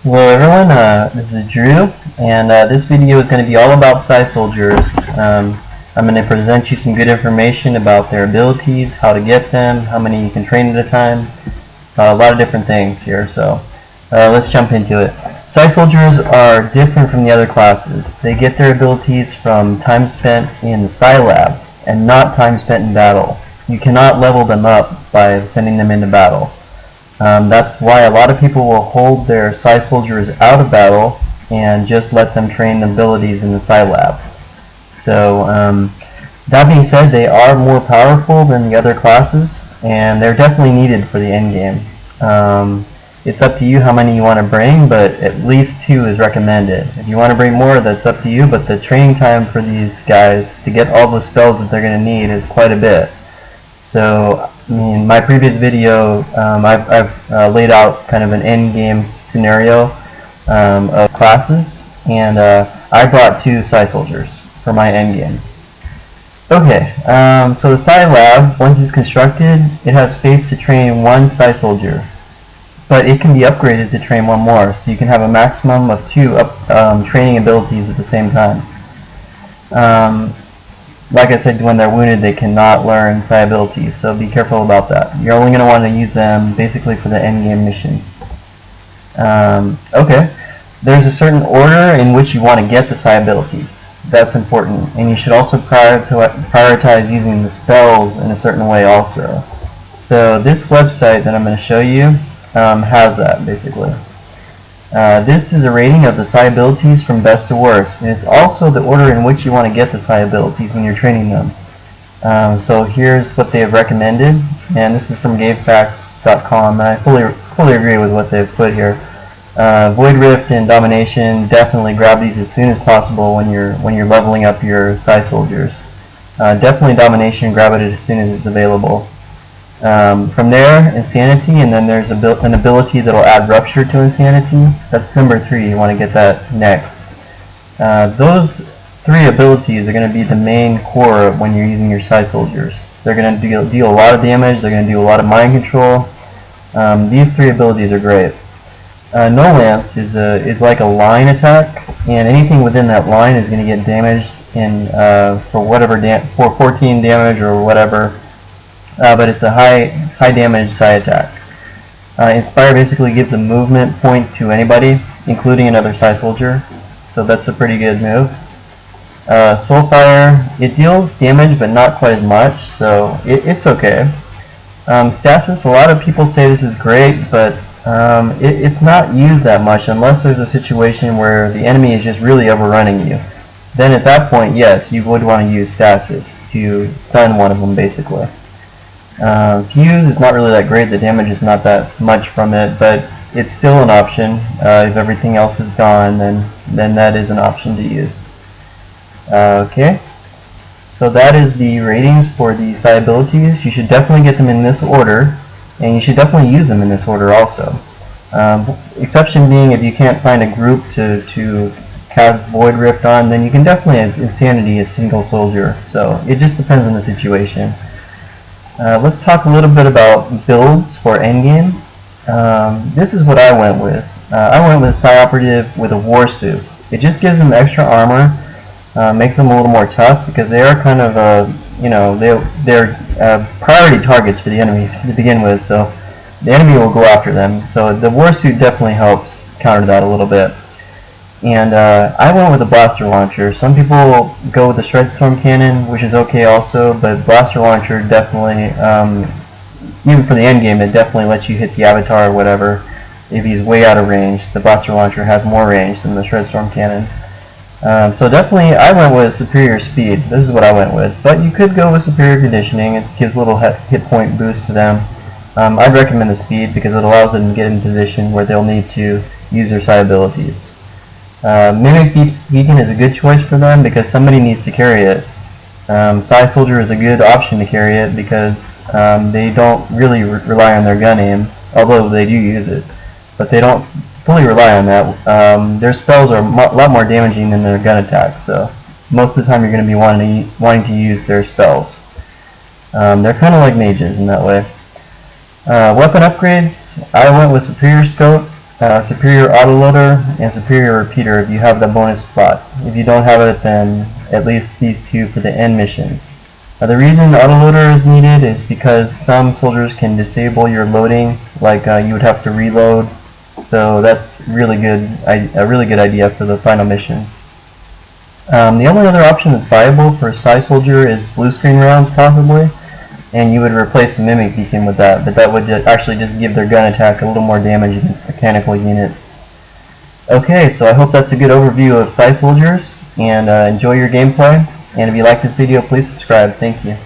Hello everyone, this is Drew, and this video is going to be all about Psi Soldiers. I'm going to present you some good information about their abilities, how to get them, how many you can train at a time, a lot of different things here, so let's jump into it. Psi Soldiers are different from the other classes. They get their abilities from time spent in the Psi Lab, and not time spent in battle. You cannot level them up by sending them into battle. That's why a lot of people will hold their Psi Soldiers out of battle and just let them train the abilities in the Psi Lab. So that being said, they are more powerful than the other classes, and they're definitely needed for the end game. It's up to you how many you want to bring, but at least 2 is recommended. If you want to bring more, that's up to you, but the training time for these guys to get all the spells that they're going to need is quite a bit. So in my previous video, I've laid out kind of an end game scenario of classes, and I brought 2 Psi Soldiers for my end game. Okay, so the Psi Lab, once it's constructed, it has space to train 1 Psi Soldier, but it can be upgraded to train 1 more, so you can have a maximum of 2 training abilities at the same time. Like I said, when they're wounded, they cannot learn Psi abilities, so be careful about that. You're only going to want to use them basically for the endgame missions. Okay, there's a certain order in which you want to get the Psi abilities. That's important, and you should also prioritize using the spells in a certain way also. So this website that I'm going to show you has that, basically. This is a rating of the Psi abilities from best to worst, and it's also the order in which you want to get the Psi abilities when you're training them. So here's what they have recommended, and this is from GameFAQs.com, and I fully agree with what they've put here. Void Rift and Domination, definitely grab these as soon as possible when you're leveling up your Psi Soldiers. Definitely Domination, grab it as soon as it's available. From there, Insanity, and then there's an ability that will add Rupture to Insanity. That's number 3. You want to get that next. Those 3 abilities are going to be the main core when you're using your Psi Soldiers. They're going to deal a lot of damage. They're going to do a lot of mind control. These 3 abilities are great. No Lance is like a line attack, and anything within that line is going to get damaged in for 14 damage or whatever. But it's a high damage Psi attack. Inspire basically gives a movement point to anybody, including another Psi Soldier, so that's a pretty good move. Soulfire, it deals damage but not quite as much, so it's okay. Stasis, a lot of people say this is great, but it's not used that much unless there's a situation where the enemy is just really overrunning you. Then at that point, yes, you would want to use Stasis to stun one of them basically. Fuse is not really that great, the damage is not that much from it, but it's still an option. If everything else is gone, then that is an option to use. Okay, so that is the ratings for the Psi abilities. You should definitely get them in this order, and you should definitely use them in this order also. Exception being if you can't find a group to cast Void Rift on, then you can definitely add Insanity as single soldier, so it just depends on the situation. Let's talk a little bit about builds for endgame. This is what I went with. I went with Psi Operative with a war suit. It just gives them extra armor, makes them a little more tough because they are kind of they're priority targets for the enemy to begin with. So the enemy will go after them. So the war suit definitely helps counter that a little bit. And I went with a blaster launcher. Some people go with the Shredstorm cannon, which is okay also, but blaster launcher definitely, even for the end game, it definitely lets you hit the avatar or whatever. If he's way out of range, the blaster launcher has more range than the Shredstorm cannon. So definitely, I went with superior speed. This is what I went with. But you could go with superior conditioning. It gives a little hit point boost to them. I'd recommend the speed because it allows them to get in position where they'll need to use their Psi abilities. Mimic Beacon is a good choice for them because somebody needs to carry it. Psi Soldier is a good option to carry it because they don't really rely on their gun aim, although they do use it. But they don't fully rely on that. Their spells are a lot more damaging than their gun attacks, so most of the time you're going to be wanting to use their spells. They're kind of like mages in that way. Weapon upgrades, I went with Superior Scope. superior autoloader, and superior repeater if you have the bonus spot. If you don't have it, then at least these two for the end missions. The reason the autoloader is needed is because some soldiers can disable your loading, like you would have to reload. So that's a really good idea for the final missions. The only other option that's viable for Psi Soldier is blue screen rounds, possibly, and you would replace the Mimic Beacon with that, but that would actually just give their gun attack a little more damage against mechanical units. Okay, so I hope that's a good overview of Psi Soldiers, and enjoy your gameplay, and if you like this video, please subscribe. Thank you.